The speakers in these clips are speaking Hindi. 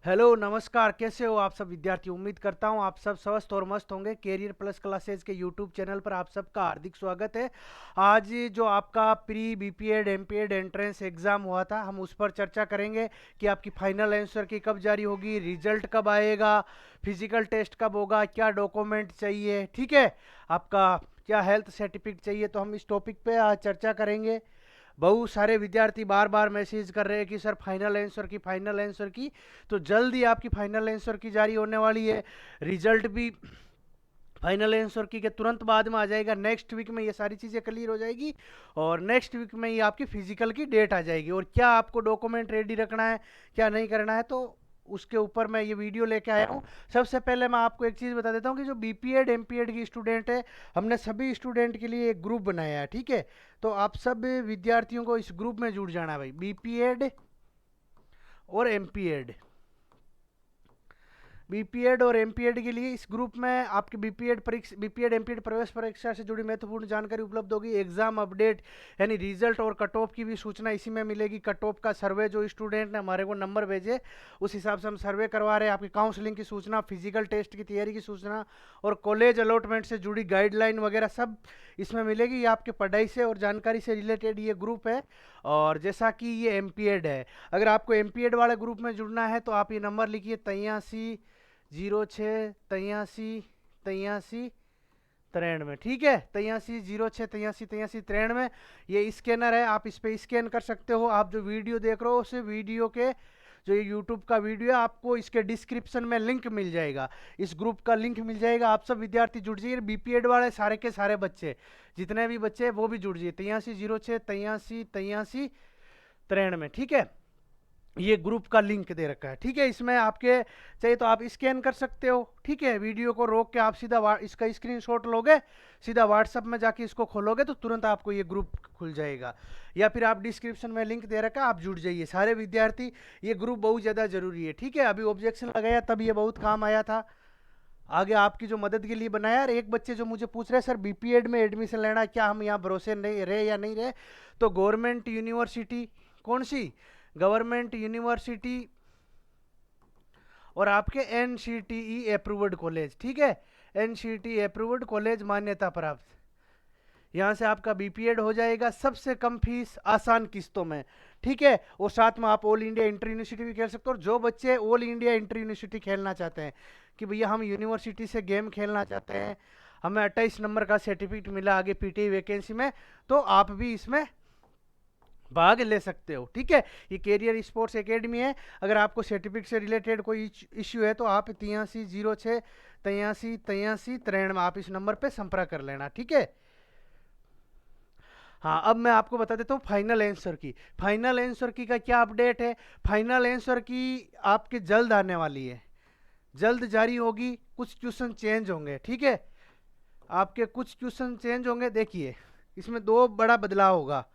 हेलो नमस्कार, कैसे हो आप सब विद्यार्थी। उम्मीद करता हूं आप सब स्वस्थ और मस्त होंगे। कैरियर प्लस क्लासेज के यूट्यूब चैनल पर आप सबका हार्दिक स्वागत है। आज जो आपका pre BPEd MPEd entrance exam हुआ था, हम उस पर चर्चा करेंगे कि आपकी फाइनल आंसर की कब जारी होगी, रिजल्ट कब आएगा, फिजिकल टेस्ट कब होगा, क्या डॉक्यूमेंट चाहिए, ठीक है, आपका क्या हेल्थ सर्टिफिकेट चाहिए। तो हम इस टॉपिक पे आज चर्चा करेंगे। बहुत सारे विद्यार्थी बार बार मैसेज कर रहे हैं कि सर फाइनल आंसर की। तो जल्द ही आपकी फाइनल आंसर की जारी होने वाली है। रिजल्ट भी फाइनल आंसर की के तुरंत बाद में आ जाएगा। नेक्स्ट वीक में ये सारी चीज़ें क्लियर हो जाएगी और नेक्स्ट वीक में ही आपकी फिजिकल की डेट आ जाएगी। और क्या आपको डॉक्यूमेंट रेडी रखना है, क्या नहीं करना है, तो उसके ऊपर मैं ये वीडियो लेके आया हूँ। सबसे पहले मैं आपको एक चीज़ बता देता हूँ कि जो बीपीएड एमपीएड की स्टूडेंट है, हमने सभी स्टूडेंट के लिए एक ग्रुप बनाया है, ठीक है। तो आप सब विद्यार्थियों को इस ग्रुप में जुड़ जाना है भाई, बीपीएड और एमपीएड। बीपीएड और एमपीएड के लिए इस ग्रुप में आपके बीपीएड एमपीएड प्रवेश परीक्षा से जुड़ी महत्वपूर्ण जानकारी उपलब्ध होगी। एग्जाम अपडेट यानी रिजल्ट और कट ऑफ की भी सूचना इसी में मिलेगी। कट ऑफ का सर्वे जो स्टूडेंट ने हमारे को नंबर भेजे, उस हिसाब से हम सर्वे करवा रहे हैं। आपकी काउंसलिंग की सूचना, फिजिकल टेस्ट की तैयारी की सूचना और कॉलेज अलॉटमेंट से जुड़ी गाइडलाइन वगैरह सब इसमें मिलेगी। ये आपके पढ़ाई से और जानकारी से रिलेटेड ये ग्रुप है। और जैसा कि ये एमपीएड है, अगर आपको एमपीएड वाले ग्रुप में जुड़ना है तो आप ये नंबर लिखिए 8306 83 93, ठीक है। 8306 83 93। ये स्कैनर है, आप इस पे स्कैन कर सकते हो। आप जो वीडियो देख रहे हो उस वीडियो के जो ये यूट्यूब का वीडियो है, आपको इसके डिस्क्रिप्शन में लिंक मिल जाएगा, इस ग्रुप का लिंक मिल जाएगा। आप सब विद्यार्थी जुड़ जाइए। बीपीएड वाले सारे के सारे बच्चे, जितने भी बच्चे हैं वो भी जुड़ जाइए। 8306 83 93, ठीक है। ये ग्रुप का लिंक दे रखा है, ठीक है। इसमें आपके चाहिए तो आप स्कैन कर सकते हो, ठीक है। वीडियो को रोक के आप सीधा इसका स्क्रीनशॉट लोगे, सीधा व्हाट्सएप में जाके इसको खोलोगे तो तुरंत आपको ये ग्रुप खुल जाएगा। या फिर आप डिस्क्रिप्शन में लिंक दे रखा है, आप जुड़ जाइए सारे विद्यार्थी। ये ग्रुप बहुत ज़्यादा जरूरी है, ठीक है। अभी ऑब्जेक्शन लगाया तब ये बहुत काम आया था, आगे आपकी जो मदद के लिए बनाया। और एक बच्चे जो मुझे पूछ रहे हैं सर बीपीएड में एडमिशन लेना, क्या हम यहाँ भरोसे नहीं रहे या नहीं रहे। तो गवर्नमेंट यूनिवर्सिटी, कौन सी, गवर्नमेंट यूनिवर्सिटी और आपके एनसीटीई अप्रूव्ड कॉलेज, ठीक है। एनसीटी अप्रूव्ड कॉलेज, मान्यता प्राप्त, यहाँ से आपका बीपीएड हो जाएगा सबसे कम फीस, आसान किस्तों में, ठीक है। और साथ में आप ऑल इंडिया इंटर यूनिवर्सिटी भी खेल सकते हो। और जो बच्चे ऑल इंडिया इंटर यूनिवर्सिटी खेलना चाहते हैं कि भैया हम यूनिवर्सिटी से गेम खेलना चाहते हैं, हमें 28 नंबर का सर्टिफिकेट मिला आगे पीटी वैकेंसी में, तो आप भी इसमें भाग ले सकते हो, ठीक है। ये कैरियर स्पोर्ट्स एकेडमी है। अगर आपको सर्टिफिकेट से रिलेटेड कोई इश्यू है तो आप 8306 83 83 93 में आप इस नंबर पे संपर्क कर लेना, ठीक है। हाँ, अब मैं आपको बता देता हूँ फाइनल आंसर की। फाइनल आंसर की का क्या अपडेट है। फाइनल आंसर की आपके जल्द आने वाली है, जल्द जारी होगी। कुछ क्वेश्चन चेंज होंगे, ठीक है। आपके कुछ क्वेश्चन चेंज होंगे, देखिए इसमें दो बड़ा बदलाव होगा।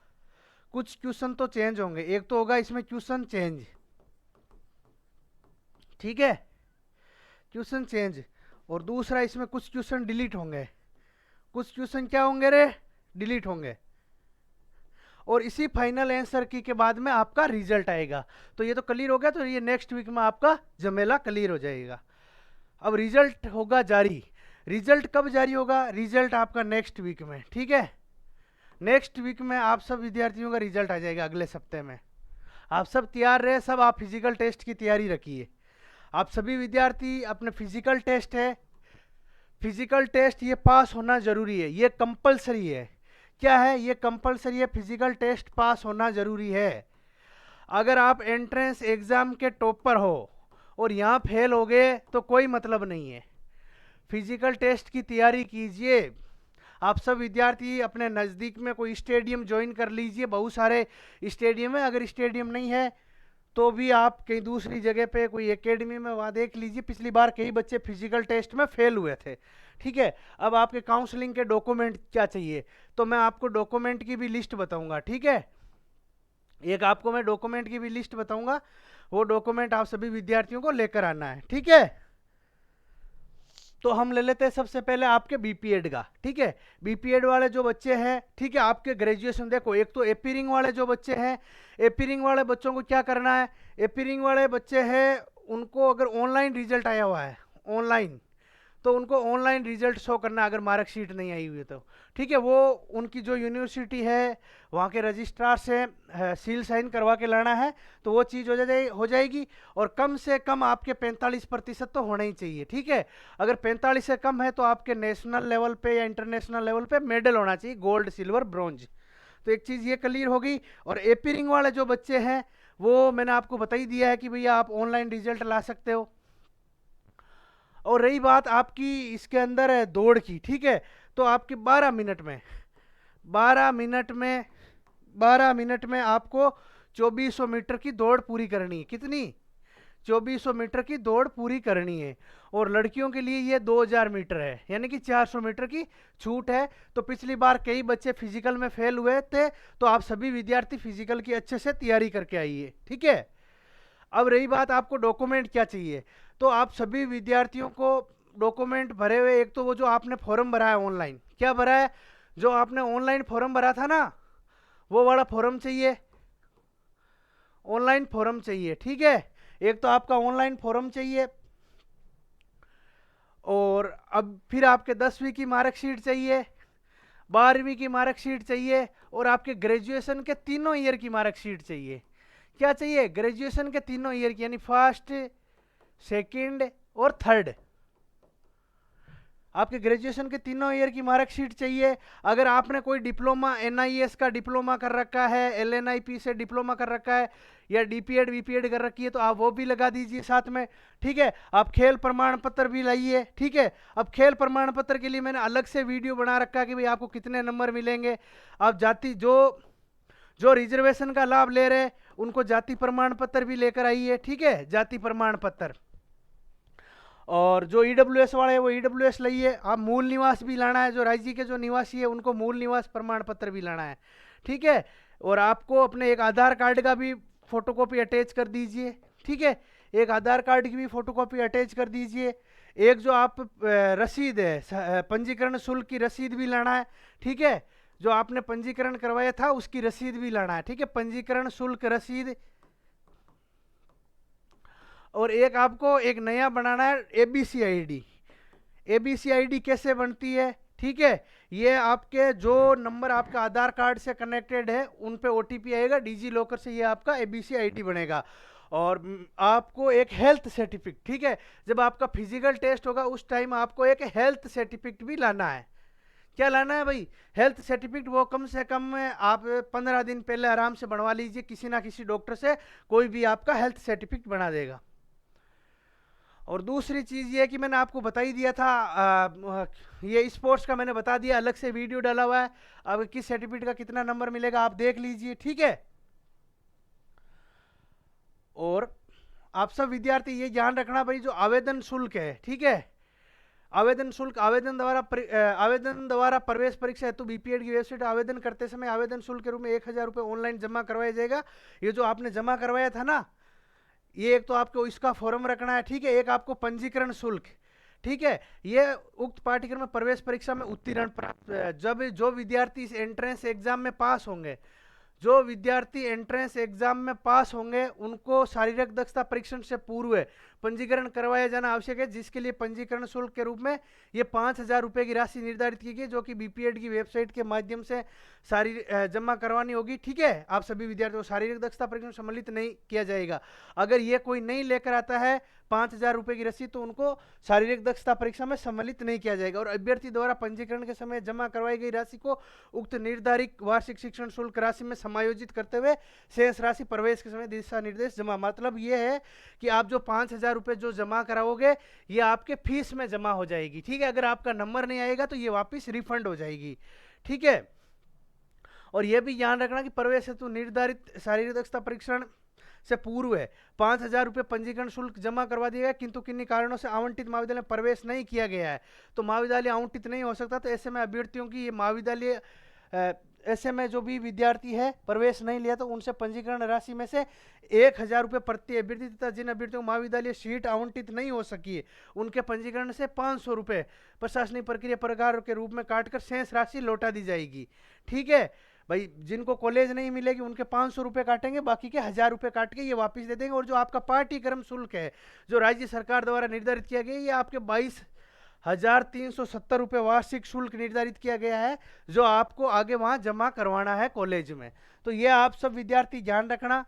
कुछ क्वेश्चन तो चेंज होंगे, एक तो होगा इसमें क्वेश्चन चेंज, ठीक है, क्वेश्चन चेंज। और दूसरा इसमें कुछ क्वेश्चन डिलीट होंगे। कुछ क्वेश्चन क्या होंगे रे, डिलीट होंगे। और इसी फाइनल आंसर की के बाद में आपका रिजल्ट आएगा। तो ये तो क्लियर हो गया, तो ये नेक्स्ट वीक में आपका जमेला क्लियर हो जाएगा। अब रिजल्ट होगा जारी। रिजल्ट कब जारी होगा, रिजल्ट आपका नेक्स्ट वीक में, ठीक है। नेक्स्ट वीक में आप सब विद्यार्थियों का रिजल्ट आ जाएगा अगले सप्ते में। आप सब तैयार रहे, सब आप फिजिकल टेस्ट की तैयारी रखिए। आप सभी विद्यार्थी अपने फिजिकल टेस्ट है, फिजिकल टेस्ट ये पास होना जरूरी है, ये कंपलसरी है। क्या है, ये कंपलसरी है, फिजिकल टेस्ट पास होना जरूरी है। अगर आप एंट्रेंस एग्जाम के टॉपर हो और यहाँ फेल हो गए तो कोई मतलब नहीं है। फिजिकल टेस्ट की तैयारी कीजिए। आप सब विद्यार्थी अपने नज़दीक में कोई स्टेडियम ज्वाइन कर लीजिए, बहुत सारे स्टेडियम है। अगर स्टेडियम नहीं है तो भी आप कहीं दूसरी जगह पे कोई एकेडमी में वहाँ देख लीजिए। पिछली बार कई बच्चे फिजिकल टेस्ट में फेल हुए थे, ठीक है। अब आपके काउंसलिंग के डॉक्यूमेंट क्या चाहिए, तो मैं आपको डॉक्यूमेंट की भी लिस्ट बताऊंगा, ठीक है। एक आपको मैं डॉक्यूमेंट की भी लिस्ट बताऊंगा, वो डॉक्यूमेंट आप सभी विद्यार्थियों को लेकर आना है, ठीक है। तो हम ले लेते हैं सबसे पहले आपके बीपीएड का, ठीक है। बीपीएड वाले जो बच्चे हैं, ठीक है, आपके ग्रेजुएशन देखो, एक तो एपीरिंग वाले जो बच्चे हैं, एपीरिंग वाले बच्चों को क्या करना है। एपीरिंग वाले बच्चे हैं उनको अगर ऑनलाइन रिजल्ट आया हुआ है ऑनलाइन, तो उनको ऑनलाइन रिजल्ट शो करना, अगर मार्कशीट नहीं आई हुई है तो ठीक है, वो उनकी जो यूनिवर्सिटी है वहाँ के रजिस्ट्रार से सील साइन करवा के लाना है, तो वो चीज़ हो जाएगी। और कम से कम आपके 45% तो होना ही चाहिए, ठीक है। अगर 45 से कम है तो आपके नेशनल लेवल पे या इंटरनेशनल लेवल पे मेडल होना चाहिए, गोल्ड सिल्वर ब्रॉन्ज। तो एक चीज़ ये क्लियर हो गई। और एपी रिंग वाले जो बच्चे हैं वो मैंने आपको बता ही दिया है कि भैया आप ऑनलाइन रिजल्ट ला सकते हो। और रही बात आपकी इसके अंदर है दौड़ की, ठीक है, तो आपके 12 मिनट में आपको 2400 मीटर की दौड़ पूरी करनी है। कितनी? 2400 मीटर की दौड़ पूरी करनी है। और लड़कियों के लिए ये 2000 मीटर है, यानी कि 400 मीटर की छूट है। तो पिछली बार कई बच्चे फिजिकल में फेल हुए थे, तो आप सभी विद्यार्थी फिजिकल की अच्छे से तैयारी करके आइए, ठीक है। अब रही बात आपको डॉक्यूमेंट क्या चाहिए, तो आप सभी विद्यार्थियों को डॉक्यूमेंट भरे हुए, एक तो वो जो आपने फॉर्म भरा है ऑनलाइन, क्या भरा है, जो आपने ऑनलाइन फॉर्म भरा था ना, वो वाला फॉर्म चाहिए, ऑनलाइन फॉर्म चाहिए, ठीक है। एक तो आपका ऑनलाइन फॉर्म चाहिए, और अब फिर आपके 10वीं की मार्कशीट चाहिए, 12वीं की मार्कशीट चाहिए, और आपके ग्रेजुएशन के तीनों ईयर की मार्कशीट चाहिए। क्या चाहिए? ग्रेजुएशन के तीनों ईयर की, यानी फर्स्ट, सेकंड और थर्ड। आपके ग्रेजुएशन के तीनों ईयर की मार्कशीट चाहिए। अगर आपने कोई डिप्लोमा एनआईएस का डिप्लोमा कर रखा है, एलएनआईपी से डिप्लोमा कर रखा है, या डीपीएड वीपीएड कर रखी है, तो आप वो भी लगा दीजिए साथ में, ठीक है। आप खेल प्रमाण पत्र भी लाइए, ठीक है। अब खेल प्रमाण पत्र के लिए मैंने अलग से वीडियो बना रखा है कि भाई आपको कितने नंबर मिलेंगे। आप जाति जो रिजर्वेशन का लाभ ले रहे उनको जाति प्रमाण पत्र भी लेकर आइए, ठीक है, जाति प्रमाण पत्र। और जो ईडब्ल्यूएस वाले हैं वो ईडब्ल्यूएस लाइए। आप मूल निवास भी लाना है, जो राज्य के जो निवासी है उनको मूल निवास प्रमाण पत्र भी लाना है, ठीक है। और आपको अपने एक आधार कार्ड का भी फोटोकॉपी अटैच कर दीजिए, ठीक है, एक आधार कार्ड की भी फोटोकॉपी अटैच कर दीजिए। एक जो आप रसीद है, पंजीकरण शुल्क की रसीद भी लाना है, ठीक है, जो आपने पंजीकरण करवाया था उसकी रसीद भी लाना है, ठीक है, पंजीकरण शुल्क रसीद। और एक आपको एक नया बनाना है एबीसी आईडी। एबीसी आईडी कैसे बनती है, ठीक है, ये आपके जो नंबर आपका आधार कार्ड से कनेक्टेड है उन पे ओटीपी आएगा, डिजी लॉकर से ये आपका एबीसी आईडी बनेगा। और आपको एक हेल्थ सर्टिफिकेट, ठीक है, जब आपका फिजिकल टेस्ट होगा उस टाइम आपको एक हेल्थ सर्टिफिकेट भी लाना है। क्या लाना है भाई? Health certificate. वो कम से कम आप 15 दिन पहले आराम से बनवा लीजिए किसी ना किसी डॉक्टर से, कोई भी आपका हेल्थ सर्टिफिकेट बना देगा। और दूसरी चीज़ ये है कि मैंने आपको बता ही दिया था, ये स्पोर्ट्स का मैंने बता दिया, अलग से वीडियो डाला हुआ है। अब किस सर्टिफिकेट का कितना नंबर मिलेगा आप देख लीजिए, ठीक है। और आप सब विद्यार्थी ये ध्यान रखना भाई, जो आवेदन शुल्क है, ठीक है, आवेदन शुल्क, आवेदन द्वारा प्रवेश परीक्षा हेतु बीपीएड की वेबसाइट आवेदन करते समय आवेदन शुल्क के रूप में 1000 रुपये ऑनलाइन जमा करवाया जाएगा। ये जो आपने जमा करवाया था ना, ये एक तो आपको इसका फॉर्म रखना है, ठीक है, एक आपको पंजीकरण शुल्क, ठीक है। ये उक्त पाठ्यक्रम में प्रवेश परीक्षा में उत्तीर्ण प्राप्त, जब जो विद्यार्थी इस एंट्रेंस एग्जाम में पास होंगे, जो विद्यार्थी एंट्रेंस एग्जाम में पास होंगे उनको शारीरिक दक्षता परीक्षण से पूर्व पंजीकरण करवाया जाना आवश्यक है, जिसके लिए पंजीकरण शुल्क के रूप में ये 5000 रुपये की राशि निर्धारित की गई, जो कि बीपीएड की वेबसाइट के माध्यम से जमा करवानी होगी, ठीक है। आप सभी विद्यार्थियों को शारीरिक दक्षता परीक्षण सम्मिलित नहीं किया जाएगा। अगर ये कोई नहीं लेकर आता है 5000 रुपये की रसीद, तो उनको शारीरिक दक्षता परीक्षा में सम्मिलित नहीं किया जाएगा। और अभ्यर्थी द्वारा पंजीकरण के समय जमा करवाई गई राशि को उक्त निर्धारित वार्षिक शिक्षण शुल्क राशि में समायोजित करते हुए शेष राशि प्रवेश के समय दिशा निर्देश जमा। मतलब ये है कि आप जो 5000 रुपये जो जमा कराओगे ये आपके फीस में जमा हो जाएगी, ठीक है। अगर आपका नंबर नहीं आएगा तो ये वापस रिफंड हो जाएगी, ठीक है। और यह भी ध्यान रखना कि प्रवेश हेतु निर्धारित शारीरिक दक्षता परीक्षण से पूर्व है 5000 रुपये पंजीकरण शुल्क जमा करवा दिया गया, किंतु किन्हीं कारणों से आवंटित महाविद्यालय में प्रवेश नहीं किया गया है, तो महाविद्यालय आवंटित नहीं हो सकता। तो ऐसे में अभ्यर्थियों की ये महाविद्यालय, ऐसे में जो भी विद्यार्थी है प्रवेश नहीं लिया, तो उनसे पंजीकरण राशि में से 1000 रुपये प्रति अभ्यर्थी, तथा जिन अभ्यर्थियों को महाविद्यालय सीट आवंटित नहीं हो सकी है उनके पंजीकरण से 500 रुपये प्रशासनिक प्रक्रिया प्रकार के रूप में काटकर शेष राशि लौटा दी जाएगी, ठीक है। भाई जिनको कॉलेज नहीं मिलेगी उनके 500 रुपये काटेंगे, बाकी के 1000 रुपये काट के ये वापस दे देंगे। और जो आपका पाठ्यक्रम शुल्क है जो राज्य सरकार द्वारा निर्धारित किया गया, ये आपके 22,370 रुपये वार्षिक शुल्क निर्धारित किया गया है, जो आपको आगे वहां जमा करवाना है कॉलेज में। तो ये आप सब विद्यार्थी ध्यान रखना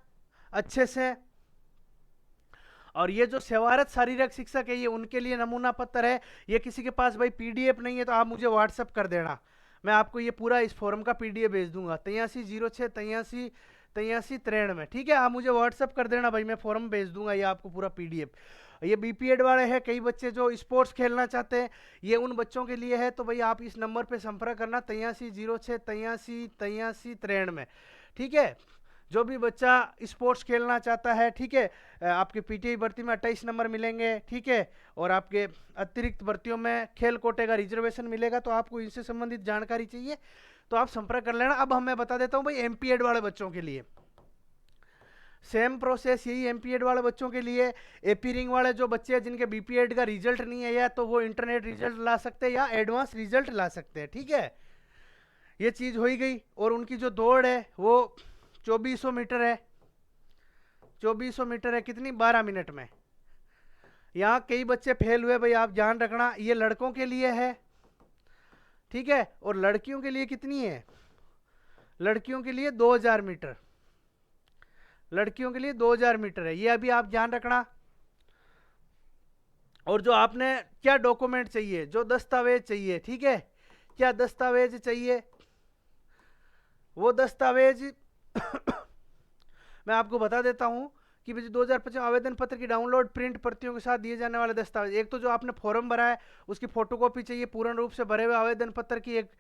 अच्छे से। और ये जो सेवारत शारीरिक शिक्षक है, ये उनके लिए नमूना पत्र है। ये किसी के पास भाई पीडीएफ नहीं है तो आप मुझे व्हाट्सएप कर देना, मैं आपको ये पूरा इस फॉर्म का पीडीएफ भेज दूंगा 8306838393 में, ठीक है। आप मुझे व्हाट्सएप कर देना भाई, मैं फॉर्म भेज दूंगा ये आपको पूरा पीडीएफ। ये बीपीएड वाले हैं, कई बच्चे जो स्पोर्ट्स खेलना चाहते हैं, ये उन बच्चों के लिए है। तो भाई आप इस नंबर पे संपर्क करना 8306838393 में, ठीक है। जो भी बच्चा स्पोर्ट्स खेलना चाहता है, ठीक है, आपके पीटीआई भर्ती में 28 नंबर मिलेंगे, ठीक है। और आपके अतिरिक्त भर्तियों में खेल कोटे का रिजर्वेशन मिलेगा। तो आपको इनसे संबंधित जानकारी चाहिए तो आप संपर्क कर लेना। अब मैं बता देता हूं भाई एमपीएड वाले बच्चों के लिए सेम प्रोसेस यही एमपीएड वाले बच्चों के लिए। एपी रिंग वाले जो बच्चे हैं जिनके बीपीएड का रिजल्ट नहीं है, या तो वो इंटरनेट रिजल्ट ला सकते हैं या एडवांस रिजल्ट ला सकते हैं, ठीक है। ये चीज हो ही गई। और उनकी जो दौड़ है वो 2400 मीटर है, 2400 मीटर है, कितनी 12 मिनट में। यहाँ कई बच्चे फेल हुए भाई, आप ध्यान रखना। ये लड़कों के लिए है, ठीक है। और लड़कियों के लिए कितनी है, लड़कियों के लिए 2000 मीटर, लड़कियों के लिए 2000 मीटर है। ये अभी आप ध्यान रखना। और जो आपने क्या डॉक्यूमेंट चाहिए, जो दस्तावेज चाहिए, ठीक है, क्या दस्तावेज चाहिए, वो दस्तावेज मैं आपको बता देता हूं कि 2025 आवेदन पत्र की डाउनलोड प्रिंट प्रतियों के साथ दिए जाने वाले दस्तावेज। एक तो जो आपने फॉर्म भरा है उसकी फोटोकॉपी चाहिए, पूर्ण रूप से भरे हुए आवेदन पत्र की एक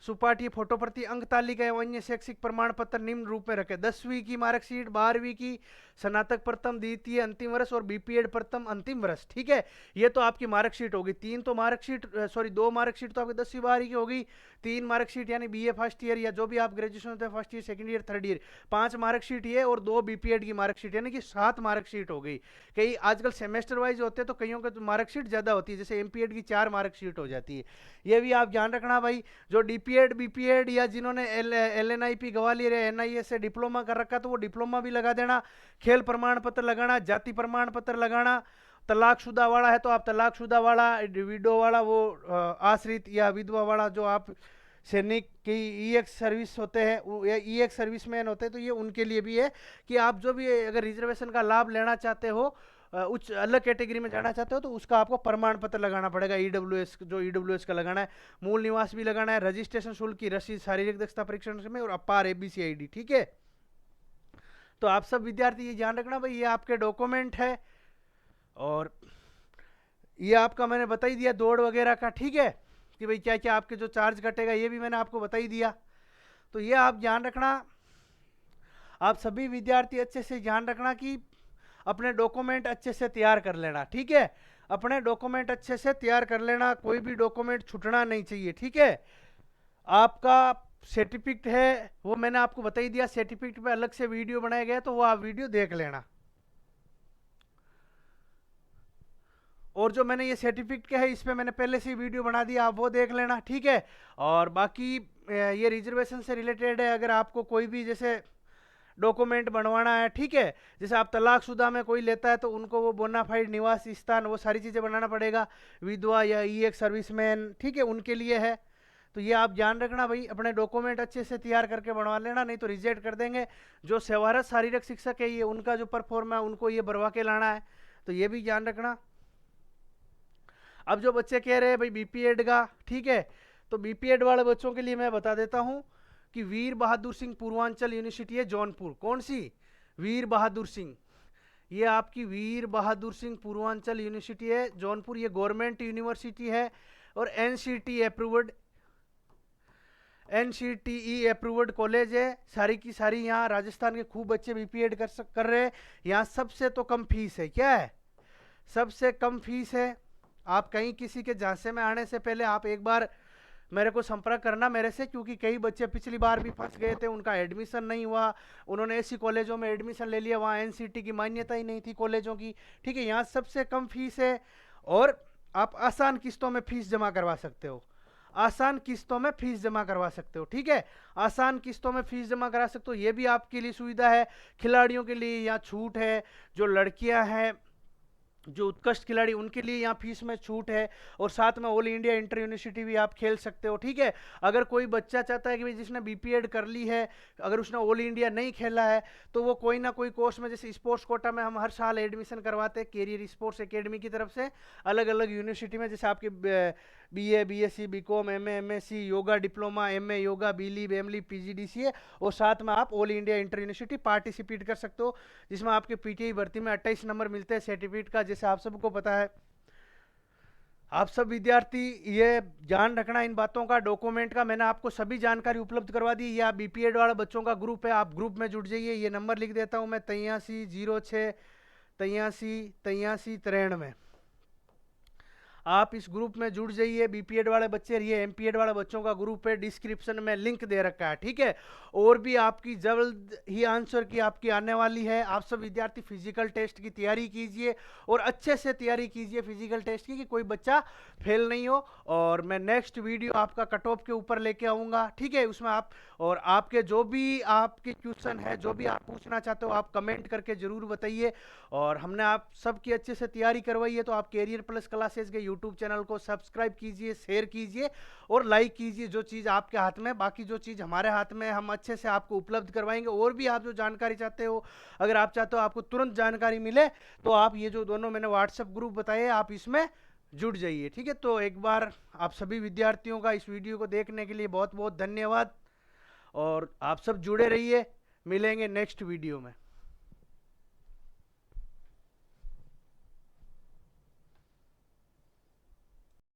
सुपाठी, फोटो प्रति, अंक तालिका एवं अन्य शैक्षिक प्रमाण पत्र निम्न रूप में रखे। 10वीं की मार्कशीट, 12वीं की, स्नातक प्रथम द्वितीय अंतिम वर्ष और बीपीएड प्रथम अंतिम वर्ष, ठीक है। ये तो आपकी मार्कशीट होगी। 2 मार्कशीट तो आपकी 10वीं 12वीं की होगी। 3 मार्कशीट यानी बीए फर्स्ट ईयर या जो भी आप ग्रेजुएशन होते हैं first year, second year, third year, 5 marksheet ये, और 2 बीपीएड की मार्कशीट, यानी कि 7 मार्कशीट हो गई। कई आजकल सेमेस्टर वाइज होते हैं तो कईयों के मार्कशीट ज्यादा होती है, जैसे एमपीएड की 4 मार्कशीट हो जाती है। ये भी आप ध्यान रखना भाई। जो डीपीएड, बीपीएड या जिन्होंने एलएनआईपी ग्वालियर या एनआईएस से डिप्लोमा कर रखा तो वो डिप्लोमा भी लगा देना। खेल प्रमाण पत्र लगाना, जाति प्रमाण पत्र लगाना। तलाकशुदा वाला है तो आप तलाकशुदा वाला, विडो वाला, वो आश्रित या विधवा वाला, जो आप सैनिक की ईएक्स सर्विस होते हैं या ईएक्स सर्विसमैन होते हैं, तो ये उनके लिए भी है कि आप जो भी अगर रिजर्वेशन का लाभ लेना चाहते हो, उच्च अलग कैटेगरी में जाना चाहते हो, तो उसका आपको प्रमाण पत्र लगाना पड़ेगा। ईडब्ल्यूएस, जो ईडब्ल्यूएस का लगाना है, मूल निवास भी लगाना है, रजिस्ट्रेशन शुल्क की रसीद, शारीरिक दक्षता परीक्षण में, और अपार एबीसी आईडी, ठीक है। तो आप सब विद्यार्थी ये ध्यान रखना भाई, ये आपके डॉक्यूमेंट है। और ये आपका मैंने बता ही दिया दौड़ वगैरह का, ठीक है, कि भाई क्या क्या आपके जो चार्ज कटेगा, ये भी मैंने आपको बता ही दिया। तो ये आप ध्यान रखना, आप सभी विद्यार्थी अच्छे से ध्यान रखना कि अपने डॉक्यूमेंट अच्छे से तैयार कर लेना, ठीक है। अपने डॉक्यूमेंट अच्छे से तैयार कर लेना, कोई भी डॉक्यूमेंट छूटना नहीं चाहिए, ठीक है। आपका सर्टिफिकेट है वो मैंने आपको बता ही दिया, सर्टिफिकेट पे अलग से वीडियो बनाया गया, तो वो आप वीडियो देख लेना। और जो मैंने ये सर्टिफिकेट का है इस पे मैंने पहले से ही वीडियो बना दिया, आप वो देख लेना, ठीक है। और बाकी ये रिजर्वेशन से रिलेटेड है, अगर आपको कोई भी जैसे डॉक्यूमेंट बनवाना है, ठीक है, जैसे आप तलाकशुदा में कोई लेता है तो उनको वो बोनाफाइड निवास स्थान, वो सारी चीज़ें बनाना पड़ेगा। विधवा या ईएक्स सर्विसमैन, ठीक है, उनके लिए है। तो ये आप ध्यान रखना भाई, अपने डॉक्यूमेंट अच्छे से तैयार करके बनवा लेना, नहीं तो रिजेक्ट कर देंगे। जो सेवारत शारीरिक शिक्षक है, ये उनका जो परफॉर्म है उनको ये भरवा के लाना है, तो ये भी ध्यान रखना। अब जो बच्चे कह रहे हैं भाई बीपीएड का, ठीक है, तो बीपीएड वाले बच्चों के लिए मैं बता देता हूं कि वीर बहादुर सिंह पूर्वांचल यूनिवर्सिटी है जौनपुर। कौन सी? वीर बहादुर सिंह, ये आपकी वीर बहादुर सिंह पूर्वांचल यूनिवर्सिटी है जौनपुर। ये गवर्नमेंट यूनिवर्सिटी है और NCT approved, NCTE approved college है। सारी की सारी यहाँ राजस्थान के खूब बच्चे बीपीएड कर रहे हैं। यहाँ सबसे तो कम फीस है, क्या है? सबसे कम फीस है। आप कहीं किसी के झांसे में आने से पहले आप एक बार मेरे को संपर्क करना मेरे से, क्योंकि कई बच्चे पिछली बार भी फंस गए थे, उनका एडमिशन नहीं हुआ, उन्होंने ऐसी कॉलेजों में एडमिशन ले लिया वहाँ एनसीटी की मान्यता ही नहीं थी कॉलेजों की, ठीक है। यहाँ सबसे कम फीस है और आप आसान किस्तों में फीस जमा करवा सकते हो। आसान किस्तों में फीस जमा करवा सकते हो। ठीक है, आसान किस्तों में फीस जमा करा सकते हो, ये भी आपके लिए सुविधा है। खिलाड़ियों के लिए यहाँ छूट है, जो लड़कियां हैं, जो उत्कृष्ट खिलाड़ी, उनके लिए यहाँ फीस में छूट है। और साथ में ऑल इंडिया इंटर यूनिवर्सिटी भी आप खेल सकते हो। ठीक है, अगर कोई बच्चा चाहता है कि भाई जिसने बीपीएड कर ली है, अगर उसने ऑल इंडिया नहीं खेला है, तो वो कोई ना कोई कोर्स में, जैसे स्पोर्ट्स कोटा में हम हर साल एडमिशन करवाते हैं कैरियर स्पोर्ट्स एकेडमी की तरफ से, अलग अलग यूनिवर्सिटी में, जैसे आपके BA, BSc, BCom, MA, MSc, yoga diploma, MA yoga, BLib, MLib, PGDCA, और साथ में आप all India inter university participate कर सकते हो, जिसमें आपके पीटीआई भर्ती में 28 नंबर मिलते हैं सर्टिफिकेट का, जैसे आप सबको पता है। आप सब विद्यार्थी ये ध्यान रखना इन बातों का, डॉक्यूमेंट का मैंने आपको सभी जानकारी उपलब्ध करवा दी। ये आप बीपीएड वाले बच्चों का ग्रुप है, आप ग्रुप में जुड़ जाइए। ये नंबर लिख देता हूँ मैं, 8306 83 83 93। आप इस ग्रुप में जुड़ जाइए। बीपीएड वाले बच्चे, ये एमपीएड वाले बच्चों का ग्रुप है, डिस्क्रिप्शन में लिंक दे रखा है। ठीक है, और भी आपकी जल्द ही आंसर की आपकी आने वाली है। आप सब विद्यार्थी फिजिकल टेस्ट की तैयारी कीजिए और अच्छे से तैयारी कीजिए फिजिकल टेस्ट की, कि कोई बच्चा फेल नहीं हो। और मैं नेक्स्ट वीडियो आपका कट ऑफ के ऊपर लेके आऊँगा। ठीक है, उसमें आप और आपके जो भी आपके क्वेश्चन है, जो भी आप पूछना चाहते हो, आप कमेंट करके जरूर बताइए। और हमने आप सबकी अच्छे से तैयारी करवाई है, तो आप कैरियर प्लस क्लासेस के यूट्यूब चैनल को सब्सक्राइब कीजिए, शेयर कीजिए और लाइक कीजिए, जो चीज़ आपके हाथ में। बाकी जो चीज़ हमारे हाथ में, हम अच्छे से आपको उपलब्ध करवाएंगे। और भी आप जो जानकारी चाहते हो, अगर आप चाहते हो आपको तुरंत जानकारी मिले, तो आप ये जो दोनों मैंने व्हाट्सएप ग्रुप बताए, आप इसमें जुड़ जाइए। ठीक है, तो एक बार आप सभी विद्यार्थियों का इस वीडियो को देखने के लिए बहुत बहुत धन्यवाद, और आप सब जुड़े रहिए। मिलेंगे नेक्स्ट वीडियो में।